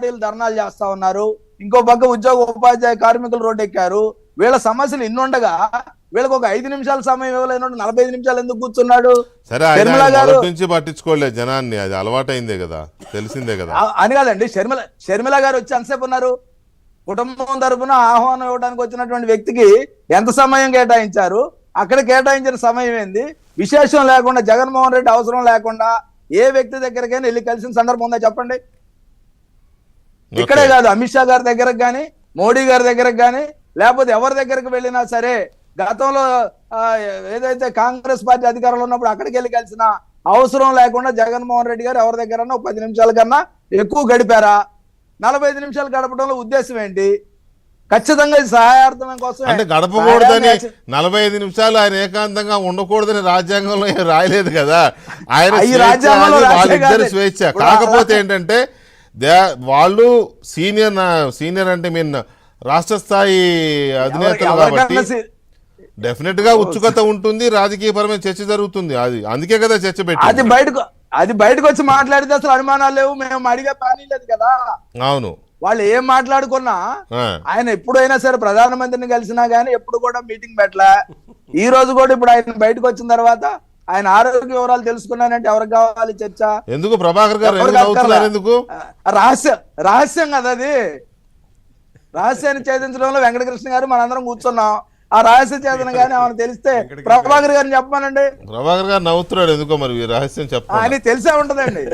పార్టీలు ధర్నాలు చేస్తా ఉన్నారు, ఇంకో పక్క ఉద్యోగ ఉపాధ్యాయ కార్మికులు రోడ్డు ఎక్కారు. వీళ్ళ సమస్యలు ఇన్నుండగా వీళ్ళకి ఒక 5 నిమిషాల సమయం ఇవ్వలేను, 45 నిమిషాలు ఎందుకు కూర్చున్నాడు? సరే, షర్మిల గారు నుంచి పట్టించుకోలేదు జనాన్ని, అది అలవాటైందే కదా, తెలిసిందే కదా అని కాదండి. షర్మిల గారు వచ్చి ఎంతసేపు ఉన్నారు? కుటుంబం తరపున ఆహ్వానం ఇవ్వడానికి వచ్చినటువంటి వ్యక్తికి ఎంత సమయం కేటాయించారు? అక్కడ కేటాయించిన సమయం ఏంది? విశేషం లేకుండా జగన్మోహన్ రెడ్డి అవసరం లేకుండా ఏ వ్యక్తి దగ్గరకైనా వెళ్ళి కలిసిన సందర్భం ఉందా చెప్పండి? ఇక్కడే కాదు, అమిత్ షా గారి దగ్గరకు కానీ, మోడీ గారి దగ్గరకు కానీ, లేకపోతే ఎవరి దగ్గరకు వెళ్ళినా సరే, గతంలో ఏదైతే కాంగ్రెస్ పార్టీ అధికారంలో ఉన్నప్పుడు అక్కడికి వెళ్ళి కలిసిన అవసరం లేకుండా జగన్మోహన్ రెడ్డి గారు ఎవరి దగ్గర 10 నిమిషాల కన్నా ఎక్కువ గడిపారా? 45 నిమిషాలు గడపడంలో ఉద్దేశం ఏంటి? ఖచ్చితంగా ఇది సహాయార్థం కోసం. అంటే గడపకూడదని 45 నిమిషాలు ఆయన ఏకాంతంగా ఉండకూడదని రాజ్యాంగంలో రాయలేదు కదా. ఆయన వాళ్ళిద్దరు స్వేచ్ఛ. కాకపోతే ఏంటంటే వాళ్ళు సీనియర్ అంటే మీన్ రాష్ట్ర స్థాయి అధినేతలు కాబట్టి డెఫినెట్ గా ఉత్సుకత ఉంటుంది, రాజకీయపరమైన చర్చ జరుగుతుంది. అది అందుకే కదా చర్చ పెట్టి అది బయటకు వచ్చి మాట్లాడితే అసలు అనుమానాలు లేవు, మేము అడిగే పని లేదు కదా. అవును, వాళ్ళు ఏం మాట్లాడుకున్నా ఆయన ఎప్పుడైనా సరే ప్రధానమంత్రిని కలిసినా గానీ ఎప్పుడు కూడా మీటింగ్ పెట్టలే. ఈ రోజు కూడా ఇప్పుడు ఆయన బయటకు వచ్చిన తర్వాత ఆయన ఆరోగ్య వివరాలు తెలుసుకున్నానంటే ఎవరికి కావాలి చర్చ? ఎందుకు ప్రభాకర్ గారు ఎందుకు రహస్యం కదా అది. రహస్యాన్ని ఛేదించడంలో వెంకటకృష్ణ గారు మనందరం కూర్చున్నాం. ఆ రహస్య ఛేదన గానీ ఆమెను తెలిస్తే ప్రభాకర్ గారిని చెప్పమానండి. ప్రభాకర్ గారు నవ్వుతున్నాడు ఎందుకో మరి, రహస్యం చెప్పాలి, అని తెలిసే ఉంటదండి.